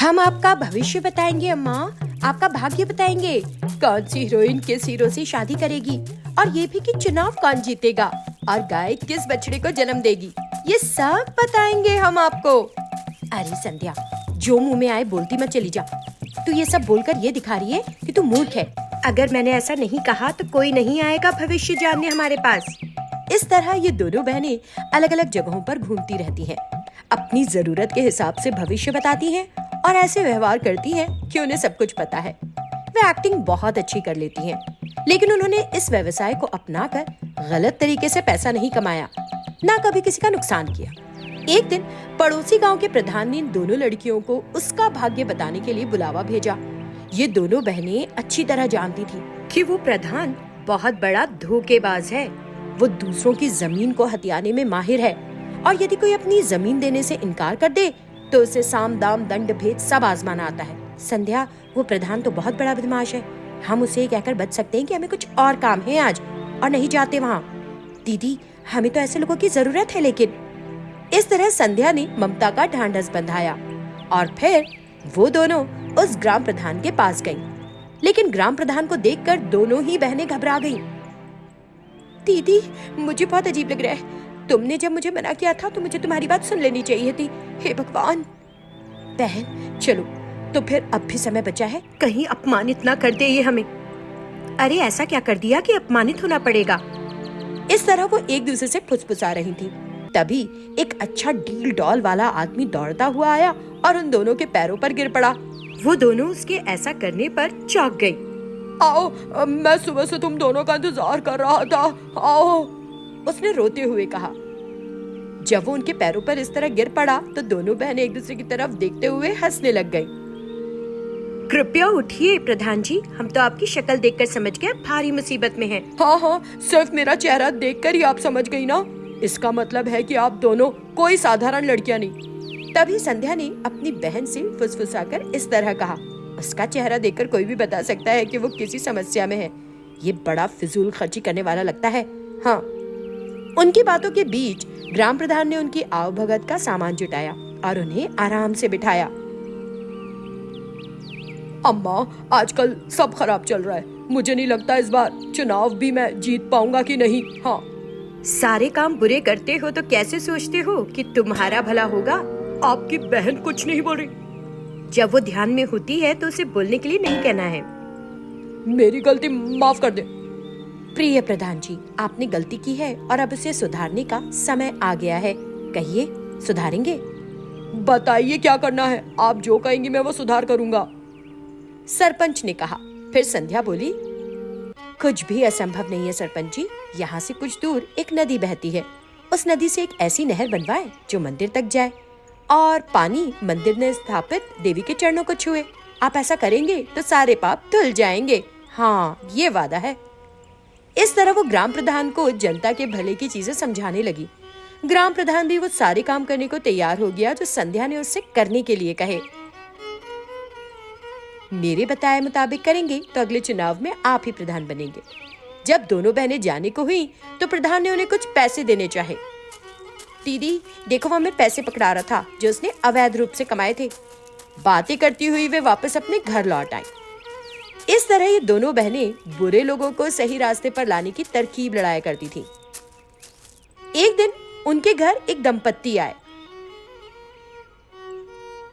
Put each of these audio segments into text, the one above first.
हम आपका भविष्य बताएंगे अम्मा, आपका भाग्य बताएंगे। कौन सी हीरोइन किस हीरो से शादी करेगी, और ये भी कि चुनाव कौन जीतेगा, और गाय किस बछड़े को जन्म देगी, ये सब बताएंगे हम आपको। अरे संध्या, जो मुंह में आए बोलती मत चली जा। तू ये सब बोलकर ये दिखा रही है कि तू मूर्ख है। अगर मैंने ऐसा नहीं कहा तो कोई नहीं आएगा भविष्य जानने हमारे पास। इस तरह ये दोनों बहनें अलग अलग जगहों पर घूमती रहती हैं, अपनी जरूरत के हिसाब से भविष्य बताती हैं और ऐसे व्यवहार करती हैं कि उन्हें सब कुछ पता है। वे एक्टिंग बहुत अच्छी कर लेती हैं, लेकिन उन्होंने इस व्यवसाय को अपनाकर गलत तरीके से पैसा नहीं कमाया, ना कभी किसी का नुकसान किया। एक दिन पड़ोसी गांव के प्रधान ने इन दोनों लड़कियों को उसका भाग्य बताने के लिए बुलावा भेजा। ये दोनों बहनें अच्छी तरह जानती थी कि वो प्रधान बहुत बड़ा धोखेबाज है। वो दूसरों की जमीन को हथियाने में माहिर है, और यदि कोई अपनी जमीन देने से इनकार कर दे तो उसे साम दाम दंड भेद सब आजमाना आता है। संध्या, वो प्रधान तो बहुत बड़ा बदमाश है। हम उसे कहकर बच सकते हैं कि हमें कुछ और काम है आज, और नहीं जाते वहाँ। दीदी, हमें तो ऐसे लोगों की जरूरत है। लेकिन इस तरह संध्या ने ममता का ढांढस बंधाया, और फिर वो दोनों उस ग्राम प्रधान के पास गईं। लेकिन ग्राम प्रधान को देखकर दोनों ही बहनें घबरा गईं। दीदी, मुझे बहुत अजीब लग रहा है। तुमने जब मुझे मना किया था तो मुझे तुम्हारी बात सुन लेनी चाहिए थी। हे भगवान। बहन, चलो तो फिर अब भी समय बचा है, कहीं अपमानित ना कर दे ये हमें। अरे ऐसा क्या कर दिया कि अपमानित होना पड़ेगा। इस तरह वो एक दूसरे से फुसफुसा रही थी। तभी एक अच्छा डील डॉल वाला आदमी दौड़ता हुआ आया और उन दोनों के पैरों पर गिर पड़ा। वो दोनों उसके ऐसा करने पर चौंक गई। आओ, मैं सुबह से तुम दोनों का इंतजार कर रहा था, आओ, उसने रोते हुए कहा। जब वो उनके पैरों पर इस तरह गिर पड़ा तो दोनों बहनें एक दूसरे की तरफ देखते हुए हंसने लग गईं। कृपया उठिए प्रधान जी, हम तो आपकी शक्ल देखकर समझ गए भारी मुसीबत में हैं। हाँ, सिर्फ मेरा चेहरा देखकर ही आप समझ गई ना। इसका मतलब है कि आप दोनों कोई साधारण लड़कियां नहीं। तभी संध्या ने अपनी बहन से फुसफुसाकर इस तरह कहा। उसका चेहरा देखकर कोई भी बता सकता है कि वो किसी समस्या में है। ये बड़ा फिजूल खर्ची करने वाला लगता है। हाँ। उनकी बातों के बीच ग्राम प्रधान ने उनकी आवभगत का सामान जुटाया और उन्हें आराम से बिठाया। अम्मा, आजकल सब खराब चल रहा है। मुझे नहीं लगता इस बार चुनाव भी मैं जीत पाऊंगा कि नहीं। हाँ। सारे काम बुरे करते हो तो कैसे सोचते हो कि तुम्हारा भला होगा? आपकी बहन कुछ नहीं बोल रही। जब वो ध्यान में होती है तो उसे बोलने के लिए नहीं कहना है। मेरी गलती माफ कर दे। प्रिय प्रधान जी, आपने गलती की है और अब उसे सुधारने का समय आ गया है। कहिए, सुधारेंगे? बताइए क्या करना है। आप जो कहेंगी मैं वो सुधार करूंगा, सरपंच ने कहा। फिर संध्या बोली, कुछ भी असंभव नहीं है सरपंच जी। यहाँ से कुछ दूर एक नदी बहती है। उस नदी से एक ऐसी नहर बनवाए जो मंदिर तक जाए, और पानी मंदिर में स्थापित देवी के चरणों को छुए। आप ऐसा करेंगे तो सारे पाप धुल जाएंगे। हाँ, ये वादा है। इस तरह वो ग्राम प्रधान को जनता के भले की चीजें समझाने लगी। ग्राम प्रधान भी वो सारे काम करने को तैयार हो गया जो संध्या ने उससे करने के लिए कहे। मेरे बताए मुताबिक करेंगे तो अगले चुनाव में आप ही प्रधान बनेंगे। जब दोनों बहनें जाने को हुई तो प्रधान ने उन्हें कुछ पैसे देने चाहे। दीदी, देखो, वो हमें पैसे पकड़ा रहा था जो उसने अवैध रूप से कमाए थे। बातें करती हुई वे वापस अपने घर लौट आई। इस तरह ये दोनों बहनें बुरे लोगों को सही रास्ते पर लाने की तरकीब लड़ाया करती थी। एक दिन उनके घर एक दंपत्ति आए।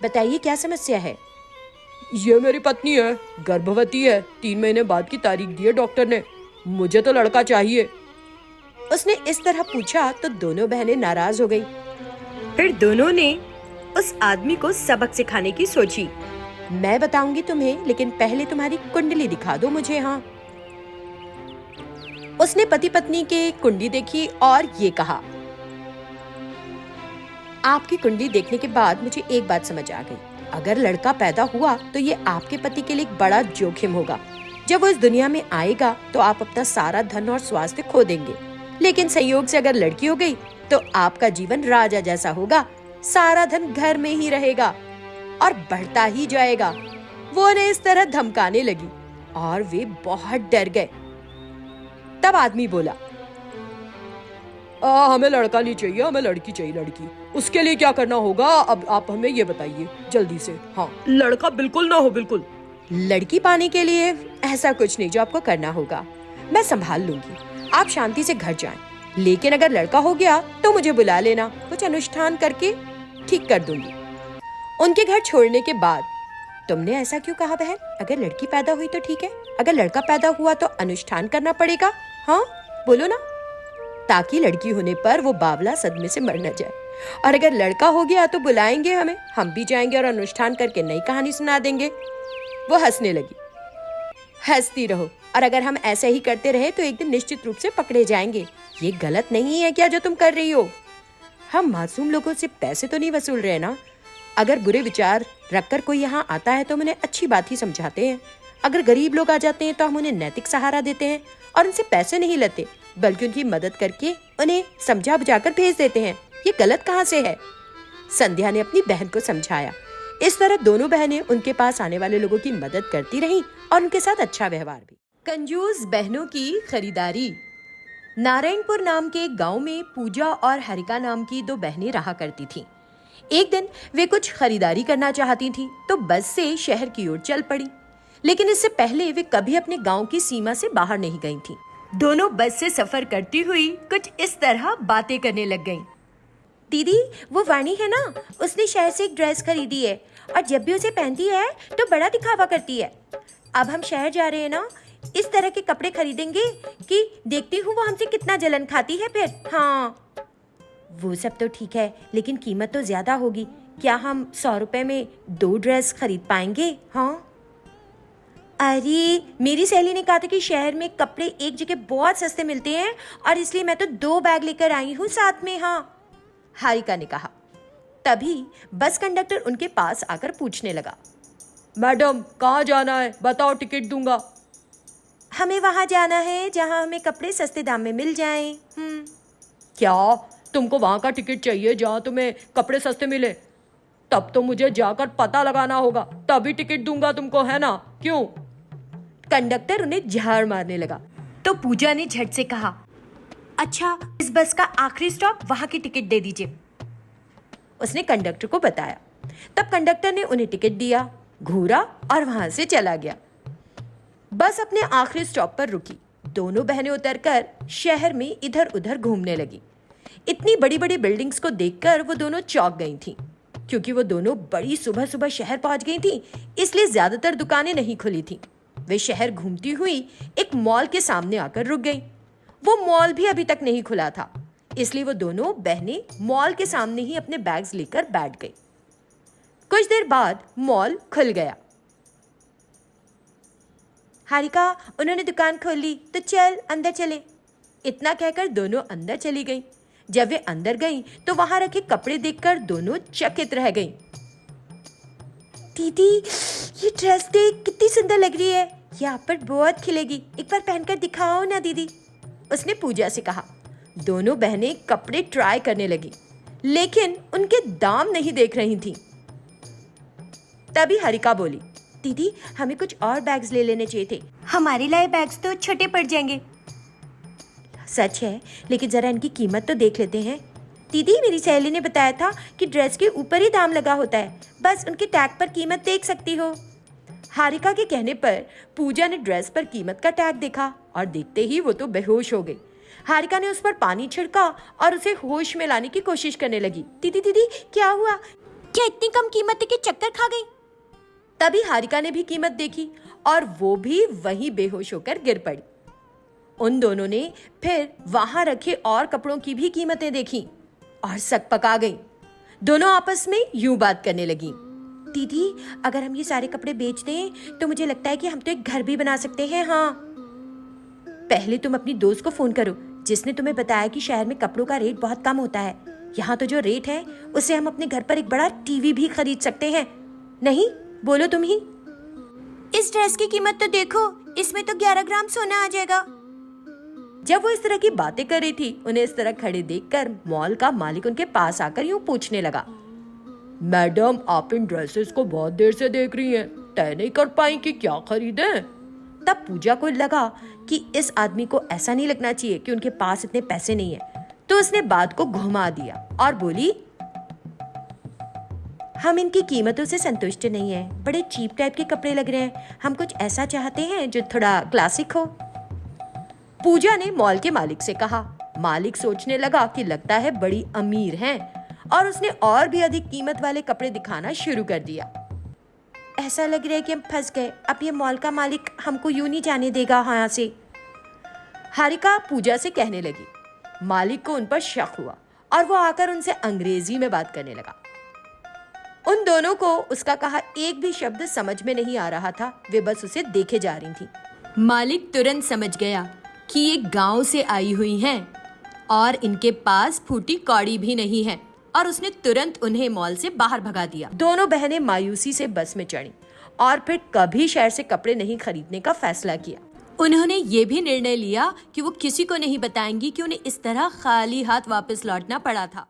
बताइए क्या समस्या है? ये मेरी पत्नी है, गर्भवती है। 3 महीने बाद की तारीख दी है डॉक्टर ने। मुझे तो लड़का चाहिए। उसने इस तरह पूछा तो दोनों बहनें नाराज हो गईं। फिर दोनों ने उस आदमी को सबक सिखाने की सोची। मैं बताऊंगी तुम्हें, लेकिन पहले तुम्हारी कुंडली दिखा दो मुझे। हाँ। उसने पति पत्नी की कुंडली देखी और ये कहा, आपकी कुंडली देखने के बाद मुझे एक बात समझ आ गई। अगर लड़का पैदा हुआ तो ये आपके पति के लिए एक बड़ा जोखिम होगा। जब वो इस दुनिया में आएगा तो आप अपना सारा धन और स्वास्थ्य खो देंगे। लेकिन संयोग से अगर लड़की हो गई तो आपका जीवन राजा जैसा होगा। सारा धन घर में ही रहेगा और बढ़ता ही जाएगा। वो उन्हें इस तरह धमकाने लगी और वे बहुत डर गए। तब आदमी बोला, हमें लड़का नहीं चाहिए, हमें लड़की चाहिए, लड़की। उसके लिए क्या करना होगा अब आप हमें ये बताइए जल्दी से। हाँ, लड़का बिल्कुल ना हो, बिल्कुल। लड़की पाने के लिए ऐसा कुछ नहीं जो आपको करना होगा, मैं संभाल लूंगी। आप शांति से घर जाएं। लेकिन अगर लड़का हो गया तो मुझे बुला लेना, कुछ अनुष्ठान करके ठीक कर दूंगी। उनके घर छोड़ने के बाद, तुमने ऐसा क्यों कहा बहन? अगर लड़की पैदा हुई तो ठीक है, अगर लड़का पैदा हुआ तो अनुष्ठान करना पड़ेगा। हाँ बोलो ना, ताकि लड़की होने पर वो बावला सदमे से मर न जाए। और अगर लड़का हो गया तो बुलाएंगे हमें, हम भी जाएंगे और अनुष्ठान करके नई कहानी सुना देंगे। वो हंसने लगी। हंसती रहो, और अगर हम ऐसे ही करते रहे तो एक दिन निश्चित रूप से पकड़े जाएंगे। ये गलत नहीं है क्या जो तुम कर रही हो? हम मासूम लोगों से पैसे तो नहीं वसूल रहे ना। अगर बुरे विचार रखकर कोई यहाँ आता है तो हम उन्हें अच्छी बात ही समझाते हैं। अगर गरीब लोग आ जाते हैं तो हम उन्हें नैतिक सहारा देते हैं और उनसे पैसे नहीं लेते, बल्कि उनकी मदद करके उन्हें समझा बुझाकर भेज देते हैं। ये गलत कहाँ से है? संध्या ने अपनी बहन को समझाया। इस तरह दोनों बहनें उनके पास आने वाले लोगों की मदद करती रहीं और उनके साथ अच्छा व्यवहार भी। कंजूस बहनों की खरीदारी। नारायणपुर नाम के एक गांव में पूजा और हरिका नाम की दो बहनें रहा करती थीं। एक दिन वे कुछ खरीदारी करना चाहती थीं तो बस से शहर की ओर चल पड़ी। लेकिन इससे पहले वे कभी अपने गांव की सीमा से बाहर नहीं गई थीं। दोनों बस से सफर करती हुई कुछ इस तरह बातें करने लग गईं। दीदी, वो वाणी है ना, उसने शहर से एक ड्रेस खरीदी है और जब भी उसे पहनती है तो बड़ा दिखावा करती है। अब हम शहर जा रहे हैं ना, इस तरह के कपड़े खरीदेंगे कि देखती हूँ वो हमसे कितना जलन खाती है फिर। हाँ, वो सब तो ठीक है, लेकिन कीमत तो ज्यादा होगी। क्या हम 100 रुपए में 2 ड्रेस खरीद पाएंगे? हाँ, अरे मेरी सहेली ने कहा था कि शहर में कपड़े एक जगह बहुत सस्ते मिलते हैं और इसलिए मैं तो 2 बैग लेकर आई हूँ साथ में। हाँ, हारिका ने कहा। तभी बस कंडक्टर उनके पास आकर पूछने लगा, मैडम कहाँ जाना है, बताओ, टिकट दूंगा। हमें वहां जाना है जहां हमें कपड़े सस्ते दाम में मिल जाएं। क्या तुमको वहां का टिकट चाहिए जहां तुम्हें कपड़े सस्ते मिले? तब तो मुझे जाकर पता लगाना होगा, तभी टिकट दूंगा तुमको, है ना? क्यों? कंडक्टर उन्हें झाड़ मारने लगा तो पूजा ने झट से कहा, अच्छा, इस बस का आखिरी स्टॉप वहां की टिकट दे दीजिए। उसने कंडक्टर को बताया। तब कंडक्टर ने उन्हें टिकट दिया, घूरा और वहां से चला गया। बस अपने आखिरी स्टॉप पर रुकी। दोनों बहनें उतरकर शहर में इधर उधर घूमने लगी। इतनी बड़ी बड़ी बिल्डिंग्स को देखकर वो दोनों चौंक गई थीं। क्योंकि वो दोनों बड़ी सुबह सुबह शहर पहुंच गई थीं, इसलिए ज्यादातर दुकानें नहीं खुली थीं। वे शहर घूमती हुई एक मॉल के सामने आकर रुक गई। वो मॉल भी अभी तक नहीं खुला था, इसलिए वो दोनों बहनें मॉल के सामने ही अपने बैग्स लेकर बैठ गई। कुछ देर बाद मॉल खुल गया। हारिका, उन्होंने दुकान खोल ली, तो चल अंदर चले। इतना कहकर दोनों अंदर चली गईं। जब वे अंदर गईं तो वहां रखे कपड़े देखकर दोनों चकित रह गईं। दीदी, ये ड्रेस देख, कितनी सुंदर लग रही है। ये आप पर बहुत खिलेगी, एक बार पहनकर दिखाओ ना दीदी, उसने पूजा से कहा। दोनों बहनें कपड़े ट्राई करने लगी, लेकिन उनके दाम नहीं देख रही थीं। तभी हरिका बोली, दीदी, हमें कुछ और बैग्स ले लेने चाहिए थे, हमारे लाए बैग्स तो छोटे पड़ जाएंगे। सच है, लेकिन जरा इनकी कीमत तो देख लेते हैं। दीदी, मेरी सहेली ने बताया था कि ड्रेस के ऊपर ही दाम लगा होता है, बस उनके टैग पर कीमत देख सकती हो। हारिका के कहने पर पूजा ने ड्रेस पर कीमत का टैग देखा और देखते ही वो तो बेहोश हो गई। हारिका ने उस पर पानी छिड़का और उसे होश में लाने की कोशिश करने लगी। दीदी दीदी, क्या हुआ? क्या इतनी कम कीमत के चक्कर खा गई? तभी हारिका ने भी कीमत देखी और वो भी वहीं बेहोश होकर गिर पड़ी। उन दोनों ने फिर वहां रखे और कपड़ों की भी कीमतें देखी और सक पका गईं। दोनों आपस में यूं बात करने लगी, दीदी, अगर हम ये सारे कपड़े बेच दें तो मुझे लगता है कि हम तो एक घर भी बना सकते हैं। हाँ, पहले तुम अपनी दोस्त को फोन करो जिसने तुम्हें बताया कि शहर में कपड़ों का रेट बहुत कम होता है। यहाँ तो जो रेट है उससे हम अपने घर पर एक बड़ा टीवी भी खरीद सकते हैं। नहीं, बोलो तुम ही। इस ड्रेस की कीमत तो देखो, इसमें तो 11 ग्राम सोना आ जाएगा। जब वो इस तरह की बातें कर रही थी, उन्हें इस तरह खड़े देखकर मॉल का मालिक उनके पास आकर यूं पूछने लगा, मैडम, आप इन ड्रेसेस को बहुत देर से देख रही हैं, तय नहीं कर पाई कि क्या खरीदें? तब पूजा को लगा कि इस आदमी को ऐसा नहीं लगना चाहिए कि उनके पास इतने पैसे नहीं है, तो उसने बात को घुमा दिया और बोली, हम इनकी कीमतों से संतुष्ट नहीं हैं, बड़े चीप टाइप के कपड़े लग रहे हैं, हम कुछ ऐसा चाहते हैं जो थोड़ा क्लासिक हो। पूजा ने मॉल के मालिक से कहा। मालिक सोचने लगा कि लगता है बड़ी अमीर हैं, और उसने और भी अधिक कीमत वाले कपड़े दिखाना शुरू कर दिया। ऐसा लग रहा है कि हम फंस गए, अब ये मॉल का मालिक हमको यूं नहीं जाने देगा यहाँ से, हारिका पूजा से कहने लगी। मालिक को उन पर शक हुआ और वो आकर उनसे अंग्रेजी में बात करने लगा। उन दोनों को उसका कहा एक भी शब्द समझ में नहीं आ रहा था, वे बस उसे देखे जा रही थी। मालिक तुरंत समझ गया कि ये गांव से आई हुई हैं और इनके पास फूटी कौड़ी भी नहीं है, और उसने तुरंत उन्हें मॉल से बाहर भगा दिया। दोनों बहनें मायूसी से बस में चढ़ीं और फिर कभी शहर से कपड़े नहीं खरीदने का फैसला किया। उन्होंने ये भी निर्णय लिया कि वो किसी को नहीं बताएंगी कि उन्हें इस तरह खाली हाथ वापस लौटना पड़ा था।